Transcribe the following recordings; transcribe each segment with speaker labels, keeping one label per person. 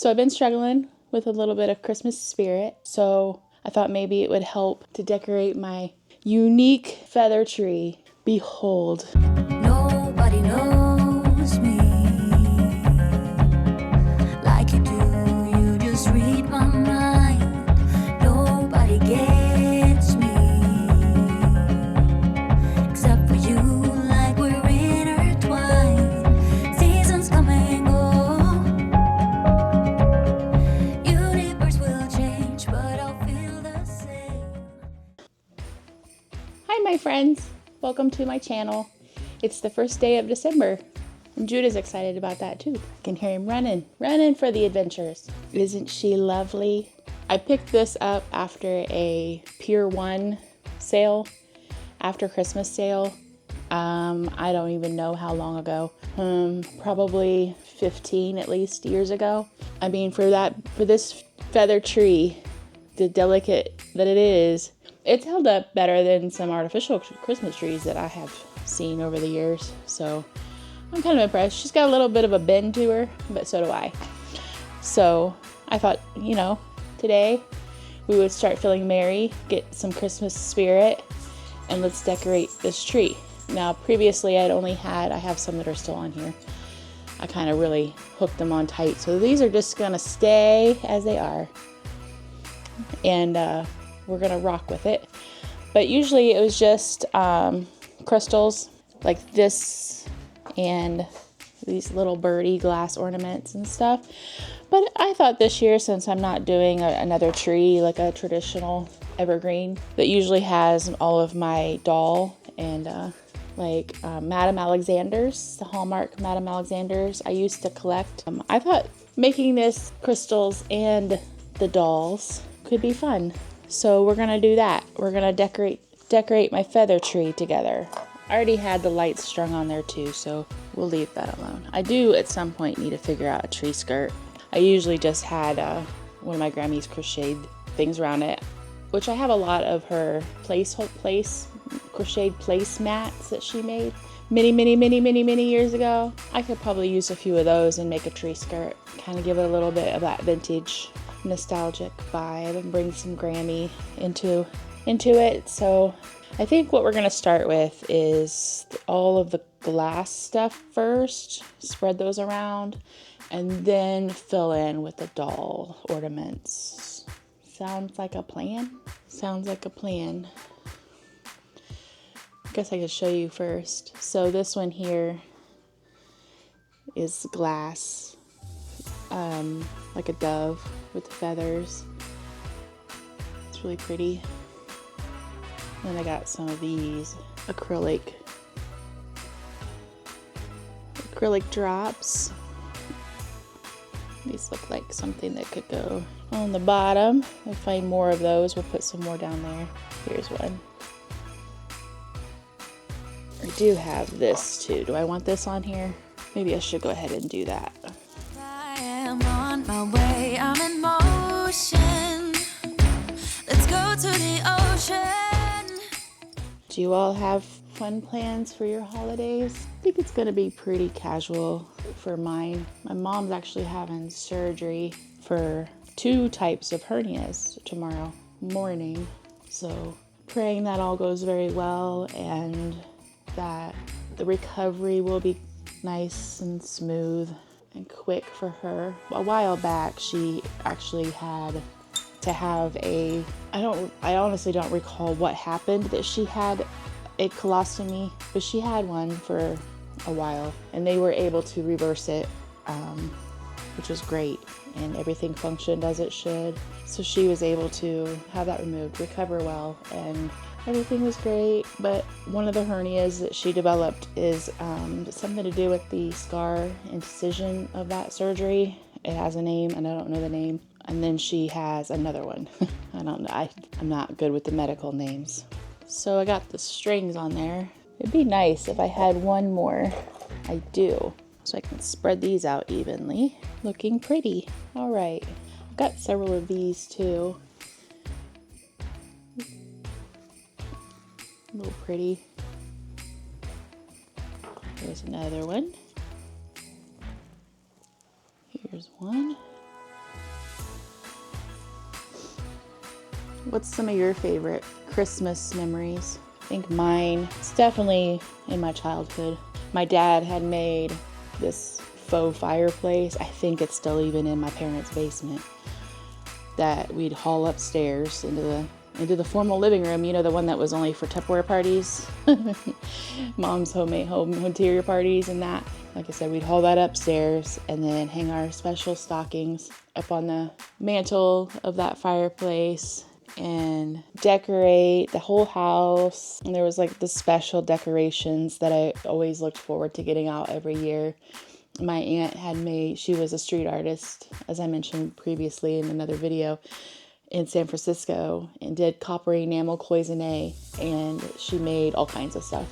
Speaker 1: So I've been struggling with a little bit of Christmas spirit, so I thought maybe it would help to decorate my unique feather tree. Behold.
Speaker 2: Nobody knows me like you do. You just read my mind. Nobody gets me except for you, like we're intertwined. Seasons come and go. Universe will change, but I'll feel the same.
Speaker 1: Hi, my friends. Welcome to my channel. It's the first day of December, and Judah's excited about that too. I can hear him running for the adventures. Isn't she lovely? I picked this up after a Pier 1 sale, after Christmas sale. I don't even know how long ago. Probably 15 at least years ago. I mean, for this feather tree, the delicate that it is, it's held up better than some artificial Christmas trees that I have seen over the years. So I'm kind of impressed. She's got a little bit of a bend to her, but so do I. So I thought, today we would start feeling merry, get some Christmas spirit, and let's decorate this tree. Now, previously I have some that are still on here. I kind of really hooked them on tight. So these are just going to stay as they are. And we're going to rock with it. But usually it was just crystals like this and these little birdie glass ornaments and stuff. But I thought this year, since I'm not doing another tree like a traditional evergreen that usually has all of my doll and Madame Alexander's, the Hallmark Madame Alexander's I used to collect. I thought making this crystals and the dolls could be fun. So we're gonna do that. We're gonna decorate my feather tree together. I already had the lights strung on there too, so we'll leave that alone. I do at some point need to figure out a tree skirt. I usually just had one of my Grammy's crocheted things around it, which I have a lot of her crocheted place mats that she made many years ago. I could probably use a few of those and make a tree skirt, kind of give it a little bit of that vintage nostalgic vibe and bring some Grammy into it. So I think what we're going to start with is all of the glass stuff first, spread those around, and then fill in with the doll ornaments. Sounds like a plan? Sounds like a plan. I guess I could show you first. So this one here is glass, like a dove with the feathers. It's really pretty. Then I got some of these acrylic drops. These look like something that could go on the bottom. I'll find more of those. We'll put some more down there. Here's one. I do have this too. Do I want this on here? Maybe I should go ahead and do that.
Speaker 2: I am on my way, I'm in motion. Let's go to the ocean.
Speaker 1: Do you all have fun plans for your holidays? I think it's going to be pretty casual for mine. My mom's actually having surgery for 2 types of hernias tomorrow morning. So praying that all goes very well and that the recovery will be nice and smooth and quick for her. A while back, she actually had to have I honestly don't recall what happened that she had a colostomy, but she had one for a while and they were able to reverse it, which was great, and everything functioned as it should. So she was able to have that removed, recover well, and everything was great. But one of the hernias that she developed is something to do with the scar incision of that surgery. It has a name and I don't know the name. And then she has another one. I don't know. I'm not good with the medical names. So I got the strings on there. It'd be nice if I had one more. I do. So I can spread these out evenly. Looking pretty. All right. I've got several of these too. A little pretty. There's another one. Here's one. What's some of your favorite Christmas memories? I think mine, it's definitely in my childhood. My dad had made this faux fireplace. I think it's still even in my parents' basement, that we'd haul upstairs into the formal living room, you know, the one that was only for Tupperware parties, mom's homemade home interior parties and that. Like I said, we'd haul that upstairs and then hang our special stockings up on the mantle of that fireplace and decorate the whole house. And there was like the special decorations that I always looked forward to getting out every year. My aunt had made, she was a street artist, as I mentioned previously in another video, in San Francisco, and did copper enamel cloisonne, and she made all kinds of stuff.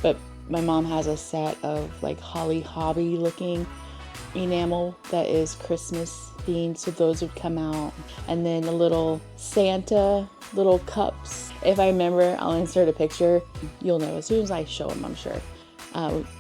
Speaker 1: But my mom has a set of like Holly Hobby looking enamel that is Christmas themed, so those would come out. And then the little Santa little cups. If I remember, I'll insert a picture. You'll know as soon as I show them, I'm sure.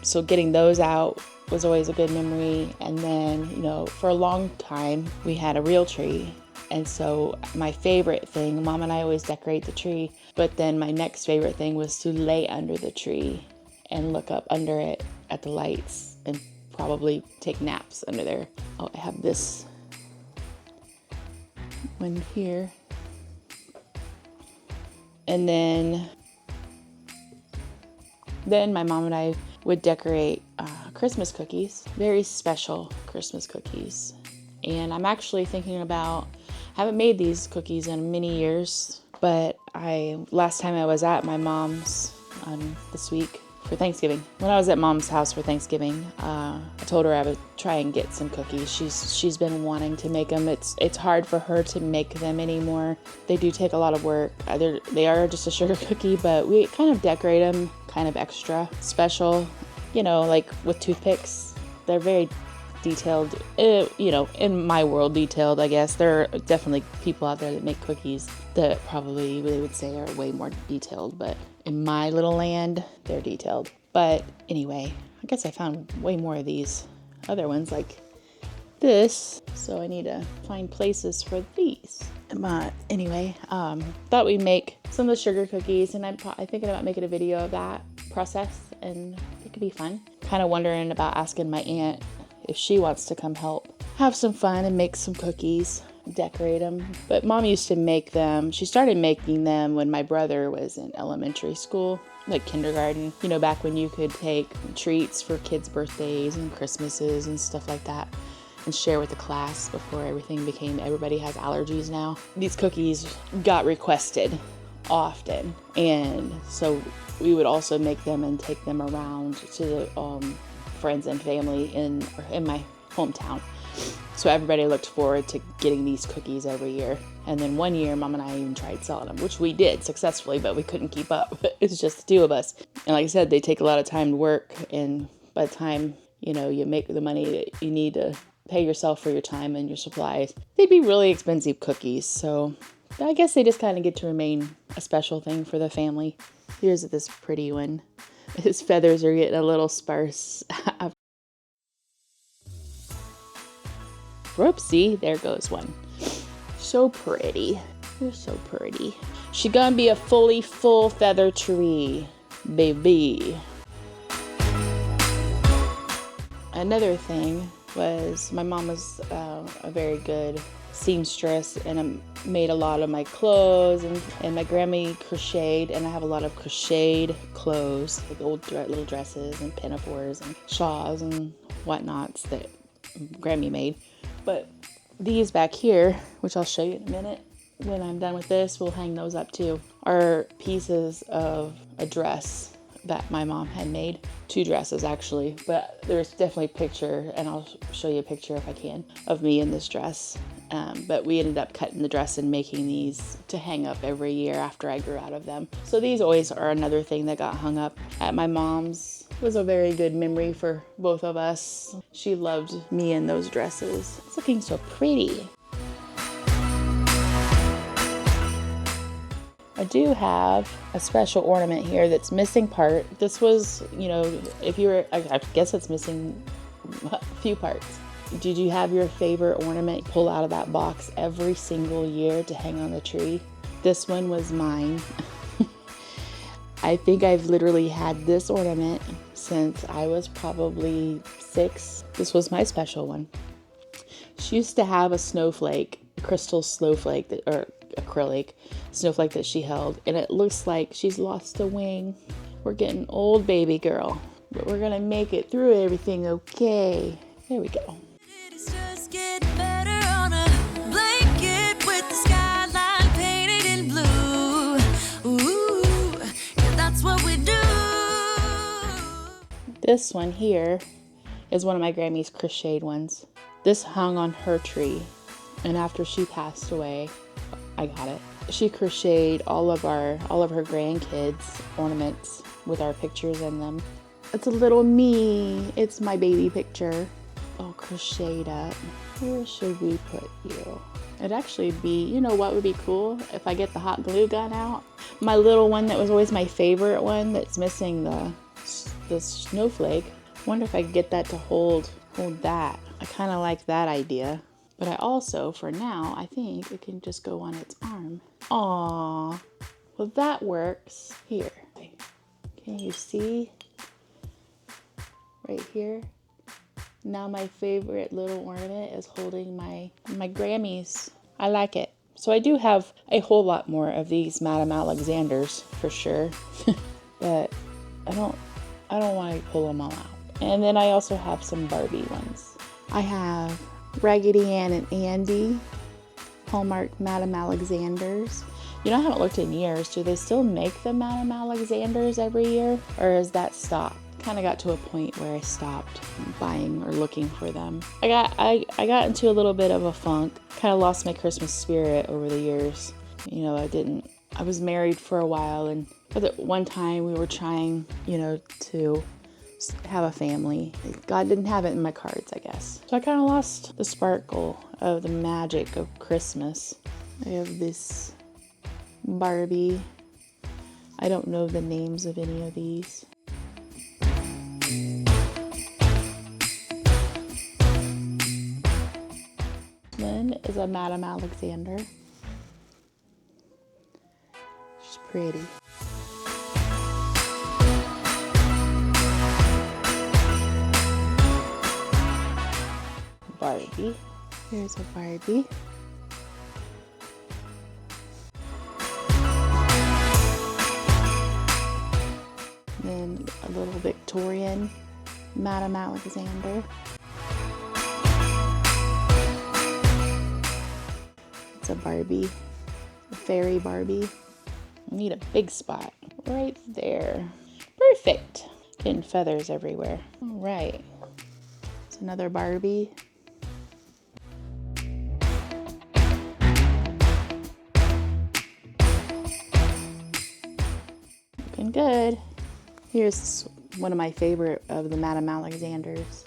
Speaker 1: So getting those out was always a good memory. And then, you know, for a long time, we had a real tree. And so my favorite thing, Mom and I always decorate the tree, but then my next favorite thing was to lay under the tree and look up under it at the lights and probably take naps under there. Oh, I have this one here. And then my mom and I would decorate Christmas cookies, very special Christmas cookies. And I'm actually thinking about, I haven't made these cookies in many years, but last time I was at my mom's this week for Thanksgiving. When I was at Mom's house for Thanksgiving, I told her I would try and get some cookies. She's been wanting to make them. It's hard for her to make them anymore. They do take a lot of work. They are just a sugar cookie, but we kind of decorate them kind of extra special, you know, like with toothpicks. They're very detailed, you know, in my world detailed, I guess. There are definitely people out there that make cookies that probably they would say are way more detailed, but in my little land, they're detailed. But anyway, I guess I found way more of these other ones like this, so I need to find places for these. But anyway, thought we'd make some of the sugar cookies, and I'm thinking about making a video of that process, and it could be fun. Kind of wondering about asking my aunt if she wants to come help have some fun and make some cookies, decorate them. But Mom used to make them. She started making them when my brother was in elementary school, like kindergarten, you know, back when you could take treats for kids' birthdays and Christmases and stuff like that and share with the class before everybody has allergies now. These cookies got requested often, and so we would also make them and take them around to the friends and family in my hometown. So everybody looked forward to getting these cookies every year. And then one year, Mom and I even tried selling them, which we did successfully, but we couldn't keep up. It's just the two of us. And like I said, they take a lot of time to work. And by the time, you know, you make the money that you need to pay yourself for your time and your supplies, they'd be really expensive cookies. So I guess they just kind of get to remain a special thing for the family. Here's this pretty one. His feathers are getting a little sparse. Whoopsie, there goes one. So pretty. You're so pretty. She gonna be a full feather tree, baby. Another thing was my mom was a very good seamstress and made a lot of my clothes, and my Grammy crocheted, and I have a lot of crocheted clothes, like old little dresses and pinafores and shawls and whatnots that Grammy made. But these back here, which I'll show you in a minute when I'm done with this, we'll hang those up too, are pieces of a dress that my mom had made. 2 dresses actually, but there's definitely a picture, and I'll show you a picture if I can, of me in this dress. But we ended up cutting the dress and making these to hang up every year after I grew out of them. So these always are another thing that got hung up at my mom's. It was a very good memory for both of us. She loved me in those dresses. It's looking so pretty. I do have a special ornament here that's missing part. This was, you know, I guess it's missing a few parts. Did you have your favorite ornament pull out of that box every single year to hang on the tree? This one was mine. I think I've literally had this ornament since I was probably 6. This was my special one. She used to have a snowflake, crystal snowflake, or acrylic snowflake that she held, and it looks like she's lost a wing. We're getting old, baby girl, but we're gonna make it through everything okay. There we go.
Speaker 2: It's just getting better on a blanket with the skyline painted in blue. Ooh, yeah, that's what we do.
Speaker 1: This one here is one of my Grammy's crocheted ones. This hung on her tree, and after she passed away, I got it. She crocheted all of her grandkids' ornaments with our pictures in them. It's a little me. It's my baby picture. All crocheted up. Where should we put you? It'd actually be, you know what would be cool? If I get the hot glue gun out. My little one that was always my favorite one that's missing the snowflake. Wonder if I could get that to hold that. I kind of like that idea. But I also, for now, I think it can just go on its arm. Aww. Well, that works. Here. Can you see? Right here. Now my favorite little ornament is holding my Grammys. I like it. So I do have a whole lot more of these Madame Alexanders for sure. But I don't want to pull them all out. And then I also have some Barbie ones. I have Raggedy Ann and Andy, Hallmark Madame Alexanders. You know, I haven't looked in years. Do they still make the Madame Alexanders every year? Or has that stopped? Kind of got to a point where I stopped buying or looking for them. I got into a little bit of a funk. Kind of lost my Christmas spirit over the years. You know, I was married for a while, and at one time we were trying, you know, to have a family. God didn't have it in my cards, I guess. So I kind of lost the sparkle of the magic of Christmas. I have this Barbie. I don't know the names of any of these. Then is a Madame Alexander. She's pretty. Barbie. Here's a Barbie. Then a little Victorian Madame Alexander. It's a Barbie, a fairy Barbie. I need a big spot right there. Perfect. Getting feathers everywhere. All right. It's another Barbie. Looking good. Here's one of my favorite of the Madame Alexanders.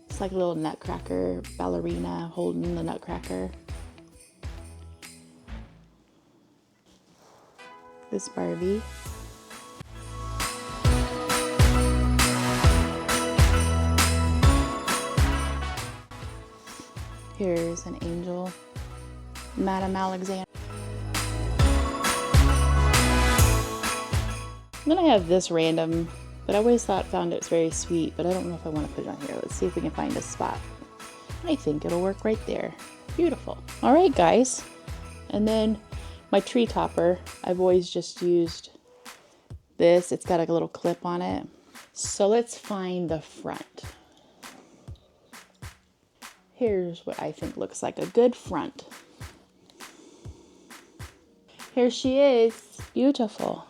Speaker 1: It's like a little nutcracker ballerina holding the nutcracker. This Barbie. Here's an angel, Madame Alexander. Then I have this random, but I always found it was very sweet, but I don't know if I want to put it on here. Let's see if we can find a spot. I think it'll work right there. Beautiful. All right, guys. And then my tree topper, I've always just used this. It's got a little clip on it. So let's find the front. Here's what I think looks like a good front. Here she is. Beautiful.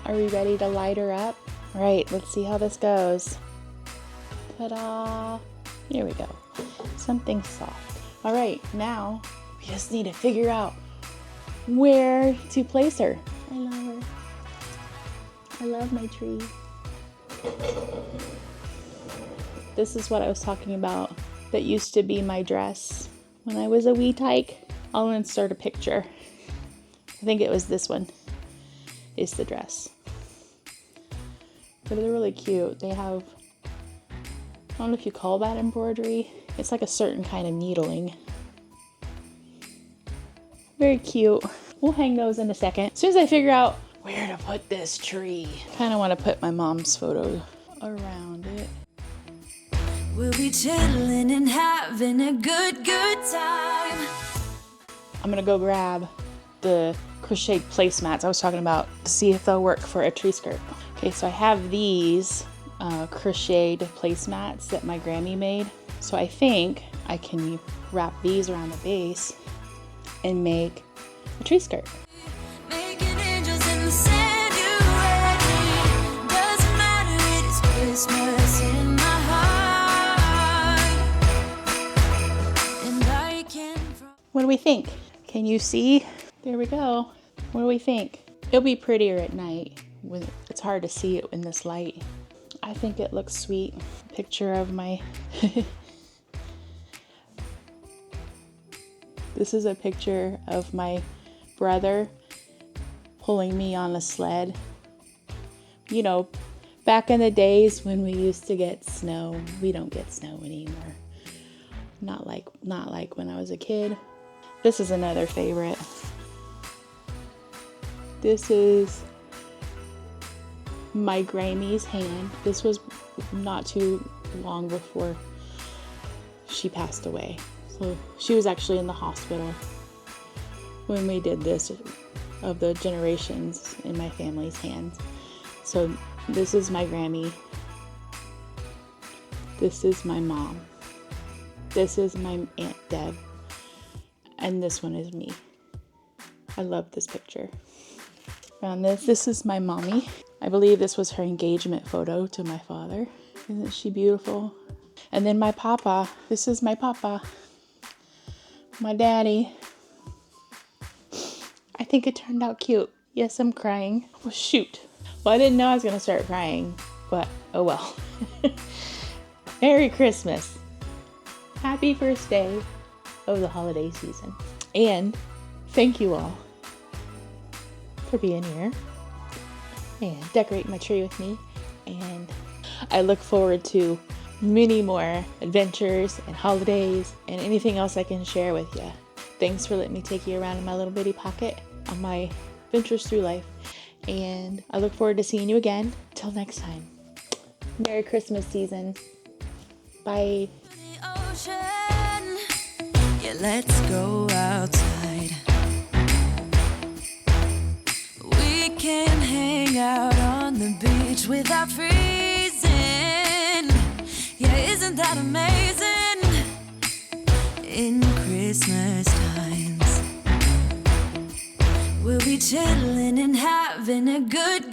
Speaker 1: Are we ready to light her up? All right, let's see how this goes. Ta-da! Here we go. Something soft. All right, now we just need to figure out where to place her. I love her. I love my tree. This is what I was talking about that used to be my dress when I was a wee tyke. I'll insert a picture. I think it was this one. Is the dress. but they're really cute. They have, I don't know if you call that embroidery. It's like a certain kind of needling. Very cute. We'll hang those in a second. As soon as I figure out where to put this tree. Kind of want to put my mom's photo around it.
Speaker 2: We'll be chilling and having a good time.
Speaker 1: I'm gonna go grab the crocheted placemats I was talking about to see if they'll work for a tree skirt. Okay, so I have these crocheted placemats that my Grammy made. So I think I can wrap these around the base and make a tree skirt.
Speaker 2: Making angels in the sand, you and me. Doesn't matter, it's Christmas in my heart. And I can.
Speaker 1: What do we think? Can you see? There we go. What do we think? It'll be prettier at night. It's hard to see it in this light. I think it looks sweet. Picture of my... This is a picture of my brother pulling me on a sled. You know, back in the days when we used to get snow. We don't get snow anymore. Not like when I was a kid. This is another favorite. This is my Grammy's hand. This was not too long before she passed away. So she was actually in the hospital when we did this, of the generations in my family's hands. So this is my Grammy. This is my mom. This is my Aunt Deb. And this one is me. I love this picture. Found this. This is my mommy. I believe this was her engagement photo to my father. Isn't she beautiful? And then my papa. This is my papa. My daddy. I think it turned out cute. Yes, I'm crying. Oh, shoot. Well, I didn't know I was going to start crying, but oh well. Merry Christmas. Happy first day of the holiday season. And thank you all for being here and decorate my tree with me. And I look forward to many more adventures and holidays and anything else I can share with you. Thanks for letting me take you around in my little bitty pocket on my adventures through life. And I look forward to seeing you again. Till next time. Merry Christmas season. Bye.
Speaker 2: Ocean, yeah, let's go outside. We can hang out on the beach without freezing. Yeah, isn't that amazing? In Christmas times, we'll be chilling and having a good